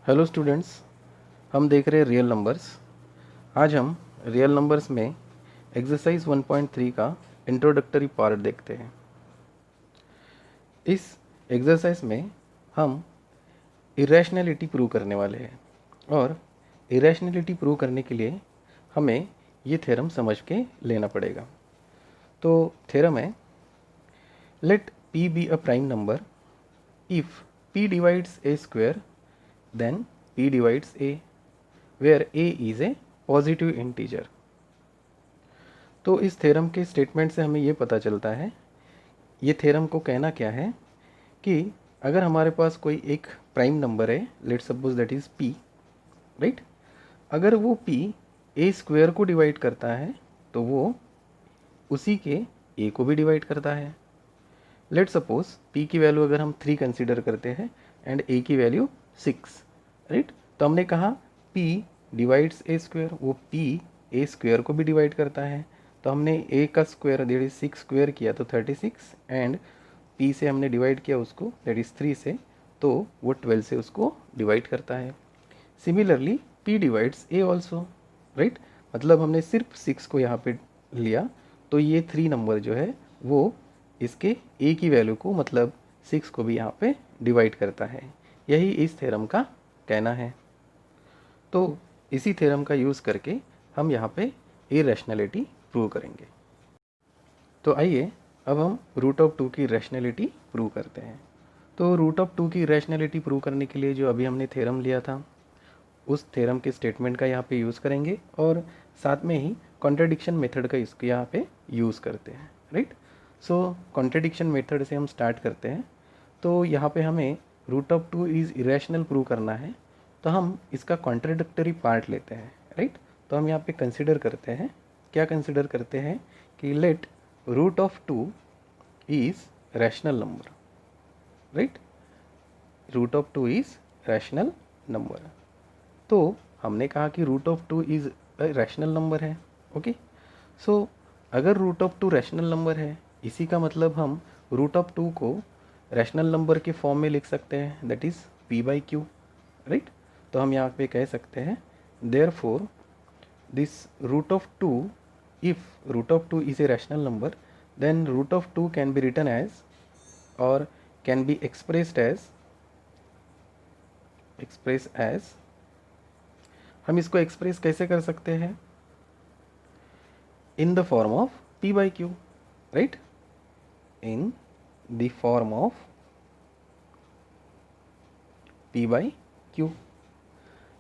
Hello students, हम देख रहे हैं रियल नंबर्स। आज हम रियल नंबर्स में एक्सरसाइज 1.3 का इंट्रोडक्टरी पार्ट देखते हैं। इस एक्सरसाइज में हम इरेशनैलिटी प्रूव करने वाले हैं और इरेशनैलिटी प्रूव करने के लिए हमें ये थ्योरम समझ के लेना पड़ेगा। तो थ्योरम है, let p be a prime number if p divides a square then p divides a where a is a positive integer. तो इस थ्योरम के स्टेटमेंट से हमें ये पता चलता है, ये थ्योरम को कहना क्या है कि अगर हमारे पास कोई एक प्राइम नंबर है, let suppose that is p, right. अगर वो p a स्क्वायर को डिवाइड करता है तो वो उसी के a को भी डिवाइड करता है। लेट सपोज p की वैल्यू अगर हम 3 कंसीडर करते हैं एंड a की वैल्यू 6, राइट। तो हमने कहा p डिवाइड्स a स्क्वायर, वो p a स्क्वायर को भी डिवाइड करता है। तो हमने a का स्क्वायर दैट इज 6 स्क्वायर किया तो 36 एंड p से हमने डिवाइड किया उसको दैट इज 3 से, तो वो 12 से उसको डिवाइड करता है। Similarly p divides a also, right. मतलब हमने सिर्फ 6 को यहाँ पे लिया तो ये 3 नंबर जो है वो इसके a की वैल्यू को मतलब 6 को भी यहाँ पे डिवाइड करता है। यही इस थ्योरम का कहना है। तो इसी थ्योरम का यूज़ करके हम यहाँ पे इरेशनैलिटी प्रूव करेंगे। तो आइए अब हम रूट ऑफ 2 की रैशनैलिटी प्रूव करते हैं। तो रूट ऑफ 2 की रैशनैलिटी प्रूव करने के लिए जो अभी हमने थ्योरम लिया था उस थ्योरम के स्टेटमेंट का यहाँ पे यूज़ करेंगे और साथ में ही कॉन्ट्रडिक्शन मेथड का इसको यहाँ पे यूज़ करते हैं, राइट। सो कॉन्ट्रडिक्शन मेथड से हम स्टार्ट करते हैं। तो यहाँ पे हमें root of 2 is irrational prove करना है, तो हम इसका कॉन्ट्रडिक्टरी पार्ट लेते हैं, राइट। तो हम यहाँ पे कंसिडर करते हैं, क्या कंसिडर करते हैं कि let root of 2 is rational number, right. Root of 2 is rational number. तो हमने कहा कि root of 2 is rational number है, ओके। सो अगर रूट ऑफ 2 रैशनल नंबर है, इसी का मतलब हम रूट ऑफ 2 को रैशनल नंबर के फॉर्म में लिख सकते हैं, that is p by q, right. तो हम यहाँ पे कह सकते हैं therefore this root of 2, if root of 2 is a rational number then root of 2 can be written as और कैन बी एक्सप्रेस एज हम इसको एक्सप्रेस कैसे कर सकते हैं, in the form of p by q, right. In the form of p by q,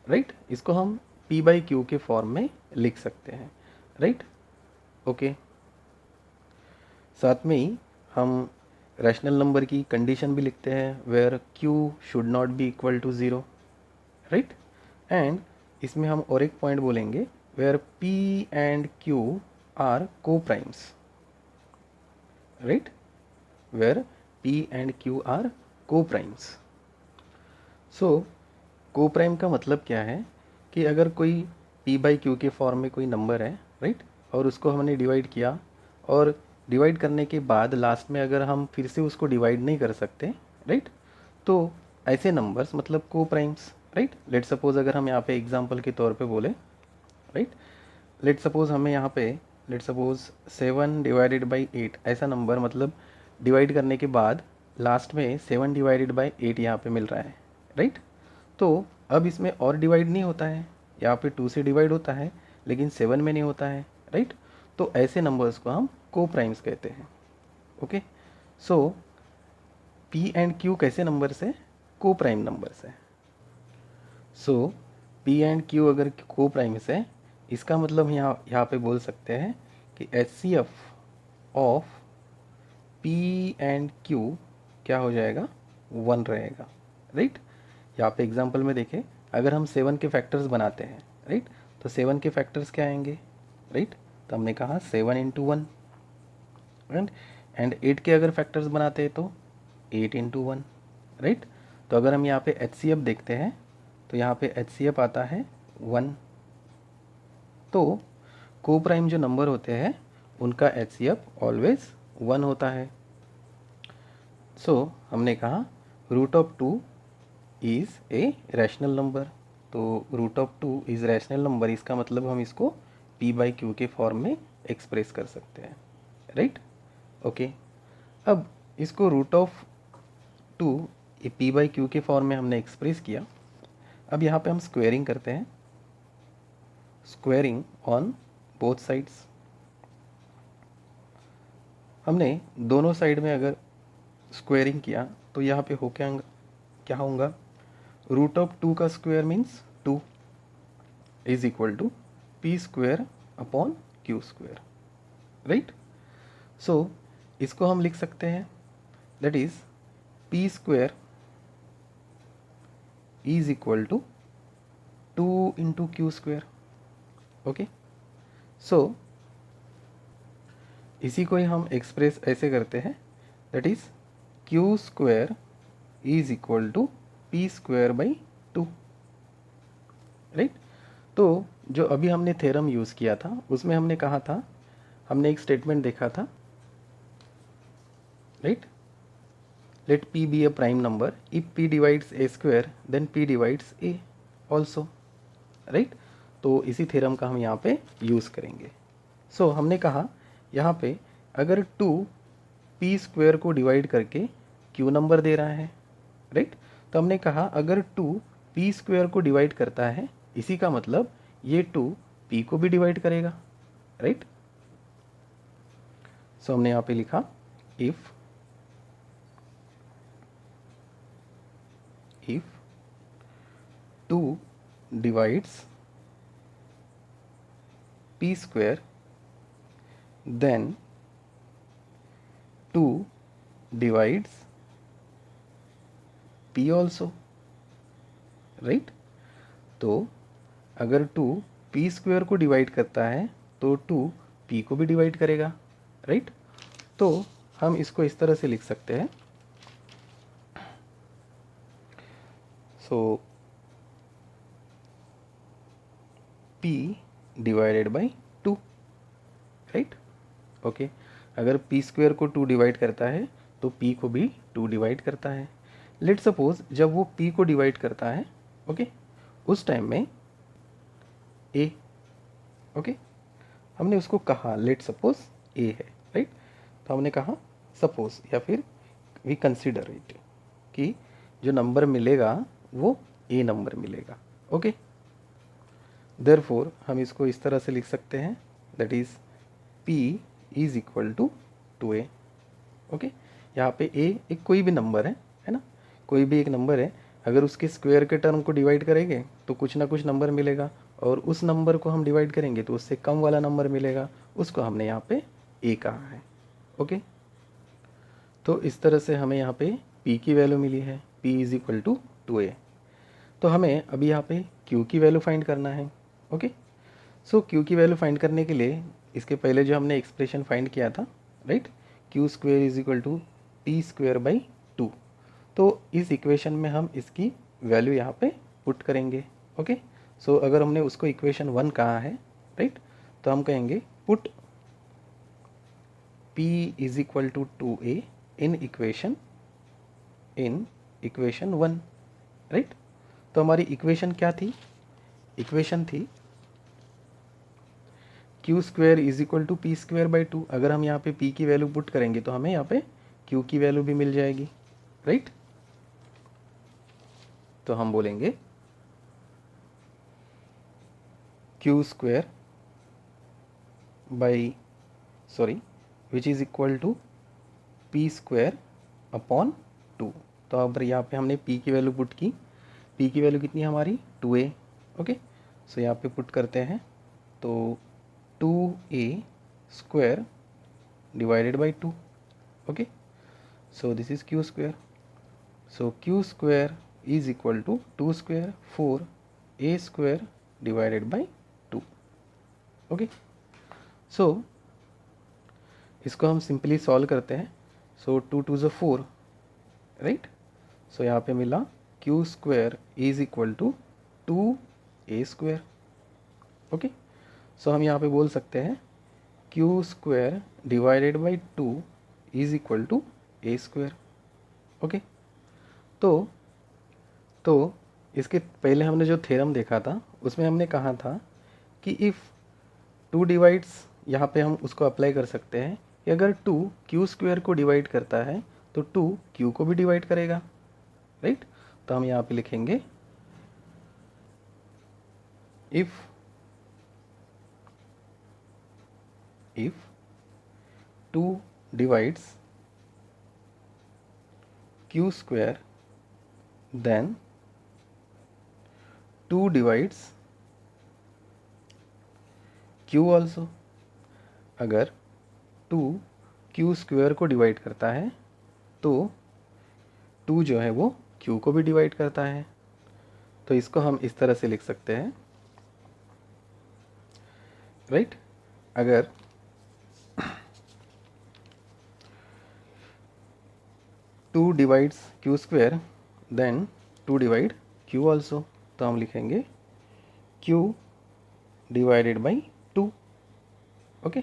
right. इसको हम p by q के फॉर्म में लिख सकते हैं, राइट, ओके। साथ में ही हम रैशनल नंबर की कंडीशन भी लिखते हैं where q should not be equal to 0, right. And इसमें हम और एक पॉइंट बोलेंगे where p and q are coprimes, right, where p and q are coprimes. So coprime का मतलब क्या है कि अगर कोई p बाई क्यू के फॉर्म में कोई नंबर है, राइट, और उसको हमने डिवाइड किया और डिवाइड करने के बाद लास्ट में अगर हम फिर से उसको डिवाइड नहीं कर सकते, राइट, तो ऐसे नंबर्स मतलब को प्राइम्स, राइट। लेट सपोज अगर हम यहाँ पे एग्जांपल के तौर पे बोले, राइट, लेट सपोज हमें यहाँ पे लेट सपोज 7 डिवाइडेड बाई 8 ऐसा नंबर मतलब डिवाइड करने के बाद लास्ट में 7 डिवाइडेड बाई 8 यहाँ पे मिल रहा है, राइट। तो अब इसमें और डिवाइड नहीं होता है, यहाँ पे 2 से डिवाइड होता है लेकिन 7 में नहीं होता है, राइट। तो ऐसे नंबर्स को हम को प्राइम्स कहते हैं, okay. So p and q कैसे नंबर से, को प्राइम नंबर से। सो p एंड q अगर को प्राइम से, इसका मतलब यहाँ पे बोल सकते हैं कि HCF of p and q क्या हो जाएगा, 1 रहेगा, राइट। यहाँ पे एग्जांपल में देखें, अगर हम 7 के फैक्टर्स बनाते हैं, राइट, तो 7 के फैक्टर्स क्या आएंगे, राइट। तो हमने कहा 7 इंटू 1, एंड 8 के अगर फैक्टर्स बनाते हैं तो 8 इंटू 1, राइट। तो अगर हम यहाँ पे HCF देखते हैं तो यहाँ पे HCF आता है 1। तो को प्राइम जो नंबर होते हैं उनका HCF ऑलवेज 1 होता है। सो हमने कहा root of 2 is a rational number. तो root of 2 is rational number, इसका मतलब हम इसको p बाई क्यू के फॉर्म में एक्सप्रेस कर सकते हैं, राइट। ओके, अब इसको रूट ऑफ 2 ये p बाई क्यू के फॉर्म में हमने एक्सप्रेस किया। अब यहाँ पे हम स्क्वेयरिंग करते हैं, स्क्वेयरिंग ऑन बोथ साइड्स। हमने दोनों साइड में अगर स्क्वेयरिंग किया तो यहाँ पे हो क्या होगा, रूट ऑफ 2 का square means 2 is equal to p square upon q square, right. So इसको हम लिख सकते हैं, that is p square is equal to 2 into q square. Okay, so इसी को ही हम एक्सप्रेस ऐसे करते हैं, that is q square is equal to p square by 2, right. तो जो अभी हमने थ्योरम यूज़ किया था उसमें हमने कहा था, हमने एक स्टेटमेंट देखा था, right, let p be a prime number if p divides a square then p divides a also, right. तो इसी थ्योरम का हम यहाँ पे यूज़ करेंगे। सो हमने कहा यहाँ पे अगर 2 p स्क्वायर को डिवाइड करके q नंबर दे रहा है, राइट, तो हमने कहा अगर 2 p स्क्वायर को डिवाइड करता है, इसी का मतलब ये 2 p को भी डिवाइड करेगा, राइट। सो हमने यहाँ पे लिखा if 2 divides p square then 2 divides p also, right. तो अगर 2 p स्क्वायर को डिवाइड करता है तो 2 p को भी डिवाइड करेगा, राइट। तो हम इसको इस तरह से लिख सकते हैं, सो p divided by 2, right. Okay, अगर p स्क्वायर को 2 डिवाइड करता है तो p को भी 2 डिवाइड करता है। लेट सपोज जब वो p को डिवाइड करता है, ओके, उस टाइम में a, ओके, हमने उसको कहा लेट सपोज a है, राइट। तो हमने कहा सपोज या फिर वी कंसिडर इट कि जो नंबर मिलेगा वो a नंबर मिलेगा, ओके। देयरफॉर हम इसको इस तरह से लिख सकते हैं, that is p is equal to 2a, okay. यहाँ पे a एक कोई भी नंबर है ना, कोई भी एक नंबर है, अगर उसके स्क्वायर के टर्म को डिवाइड करेंगे तो कुछ ना कुछ नंबर मिलेगा, और उस नंबर को हम डिवाइड करेंगे तो उससे कम वाला नंबर मिलेगा, उसको हमने यहाँ पे a कहा है, ओके। तो इस तरह से हमें यहाँ पे p की वैल्यू मिली है, p is equal to 2a। तो हमें अभी यहाँ पे q की वैल्यू फाइंड करना है, ओके। सो q की वैल्यू फाइंड करने के लिए इसके पहले जो हमने एक्सप्रेशन फाइंड किया था, right, q square is equal to p square by 2, तो इस इक्वेशन में हम इसकी वैल्यू यहाँ पे पुट करेंगे, ओके। सो अगर हमने उसको इक्वेशन 1 कहा है, राइट, तो हम कहेंगे put p is equal to 2a in equation 1, right. तो हमारी इक्वेशन क्या थी, इक्वेशन थी q square is equal to p square by 2। अगर हम यहाँ पे p की वैल्यू पुट करेंगे तो हमें यहाँ पे q की वैल्यू भी मिल जाएगी, राइट। तो हम बोलेंगे q square by which is equal to p square upon 2। तो अब यहाँ पे हमने p की वैल्यू पुट की, p की वैल्यू कितनी है हमारी 2a, ओके। सो यहाँ पे पुट करते हैं तो 2a square divided by 2, okay. So this is q square, so q square is equal to 2 square 4a square divided by 2, okay. So इसको हम सिंपली सॉल्व करते हैं, सो 2 2 ज़ 4, राइट। सो यहाँ पे मिला q square is equal to 2a square, okay. So हम यहाँ पे बोल सकते हैं q square divided by 2 is equal to a square, okay. तो तो इसके पहले हमने जो थ्योरम देखा था उसमें हमने कहा था कि इफ़ 2 डिवाइड्स, यहाँ पे हम उसको अप्लाई कर सकते हैं कि अगर 2 क्यू स्क्वायर को डिवाइड करता है तो 2 क्यू को भी डिवाइड करेगा, राइट। तो हम यहाँ पे लिखेंगे if 2 divides q square then 2 divides q also। अगर 2 q स्क्वायर को डिवाइड करता है तो 2 जो है वो q को भी डिवाइड करता है। तो इसको हम इस तरह से लिख सकते हैं, राइट। अगर two divides q square then 2 divide q also. तो हम लिखेंगे q divided by 2। Okay,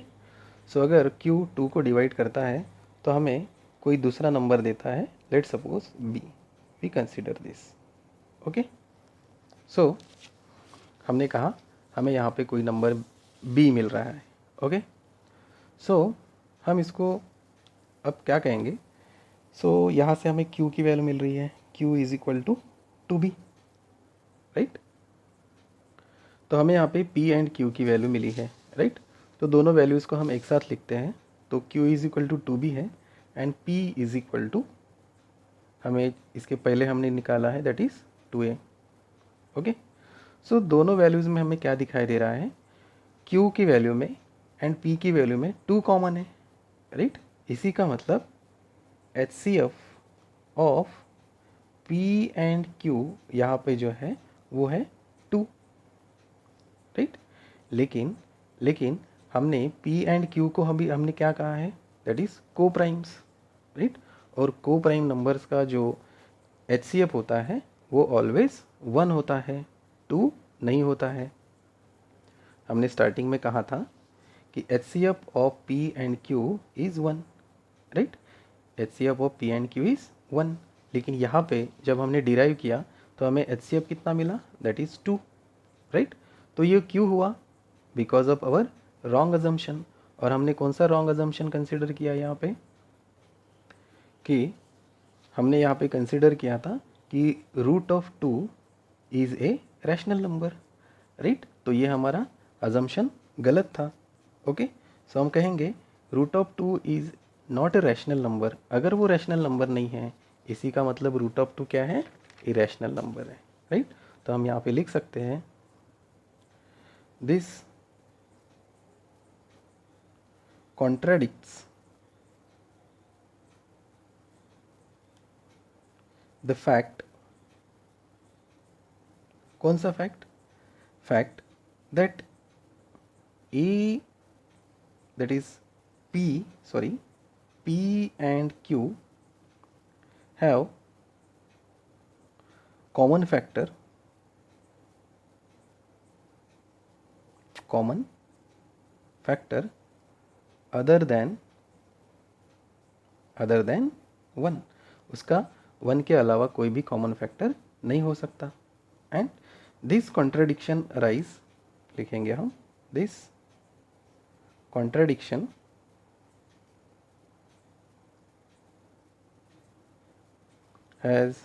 so अगर q 2 को डिवाइड करता है तो हमें कोई दूसरा नंबर देता है, let suppose b, we consider this. Okay, so हमने कहा हमें यहाँ पे कोई नंबर b मिल रहा है। ओके, सो हम इसको अब क्या कहेंगे, सो यहाँ से हमें q की वैल्यू मिल रही है, q is equal to 2b, right. तो हमें यहाँ पे p एंड q की वैल्यू मिली है, राइट। तो दोनों वैल्यूज़ को हम एक साथ लिखते हैं, तो q is equal to 2b है and p is equal to, हमें इसके पहले हमने निकाला है दैट इज़ 2a। ओके, सो दोनों वैल्यूज़ में हमें क्या दिखाई दे रहा है, q की वैल्यू में एंड p की वैल्यू में 2 कॉमन है, राइट। इसी का मतलब HCF of p and q यहाँ पे जो है वो है 2, राइट। लेकिन हमने p एंड q को हमने क्या कहा है, दैट इज़ को प्राइम्स, राइट। और को प्राइम नंबर्स का जो HCF होता है वो ऑलवेज 1 होता है, 2 नहीं होता है। हमने स्टार्टिंग में कहा था कि HCF of p and q is 1, right. HCF of p and q is 1, लेकिन यहाँ पे जब हमने डिराइव किया तो हमें HCF कितना मिला, दैट इज़ 2, राइट। तो ये क्यों हुआ, because of our wrong assumption. और हमने कौन सा रॉन्ग अजम्पशन कंसिडर किया यहाँ पे, कि हमने यहाँ पे कंसिडर किया था कि root of 2 is a rational number, right. तो ये हमारा अजम्पशन गलत था। ओके, सो हम कहेंगे root of 2 is not a rational number. अगर वो रैशनल नंबर नहीं है, इसी का मतलब रूट ऑफ 2 क्या है, इरैशनल नंबर है, राइट। तो हम यहाँ पे लिख सकते हैं दिस contradicts the fact, कौन सा fact, fact that a, that is p and q have common factor other than 1। उसका 1 के अलावा कोई भी कॉमन फैक्टर नहीं हो सकता। एंड दिस कॉन्ट्रडिक्शन अराइज, लिखेंगे हम दिस कॉन्ट्रडिक्शन हैज़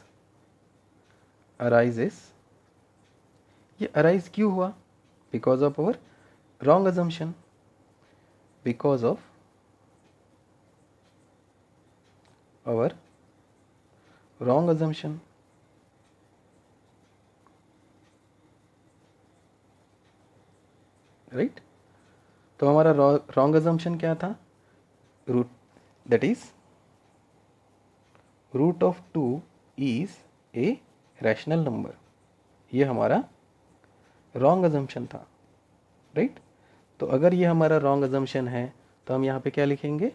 अराइजेस, ये अराइज क्यों हुआ, because of our wrong assumption, because of our wrong assumption, right. तो हमारा रॉन्ग अजम्पशन क्या था, root, that is root of 2 is a rational number, ये हमारा रॉन्ग अजम्पशन था, राइट। तो अगर ये हमारा रॉन्ग अजम्पशन है तो हम यहाँ पे क्या लिखेंगे,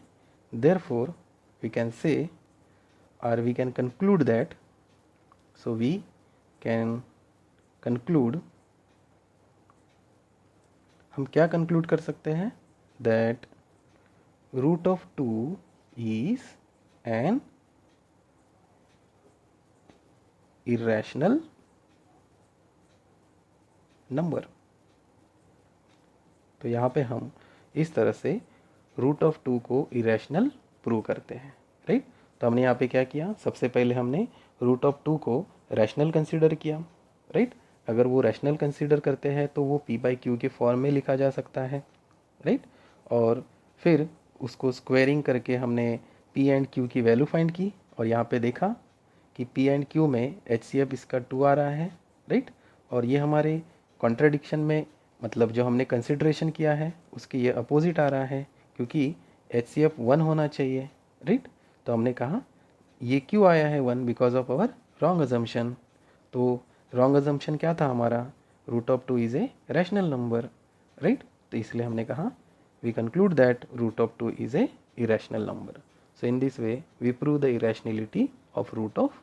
therefore we can say or we can conclude that, so we can conclude, हम क्या conclude कर सकते हैं, that root of 2 is an irrational number. तो यहाँ पे हम इस तरह से रूट ऑफ 2 को इरेशनल प्रूव करते हैं, राइट। तो हमने यहाँ पे क्या किया, सबसे पहले हमने रूट ऑफ 2 को रैशनल कंसीडर किया, राइट। अगर वो रैशनल कंसीडर करते हैं तो वो p बाई क्यू के फॉर्म में लिखा जा सकता है, राइट। और फिर उसको स्क्वेयरिंग करके हमने p एंड q की वैल्यू फाइंड की, और यहाँ पे देखा कि p एंड q में HCF इसका 2 आ रहा है, राइट। और ये हमारे कॉन्ट्राडिक्शन में, मतलब जो हमने कंसिडरेशन किया है उसके ये अपोजिट आ रहा है, क्योंकि HCF 1 होना चाहिए, राइट। तो हमने कहा ये क्यों आया है 1, because of our wrong assumption. तो रॉन्ग अजम्पशन क्या था हमारा, root of 2 is a rational number, right. तो इसलिए हमने कहा we conclude that root of 2 is a irrational number. So in this way we prove the irrationality of root of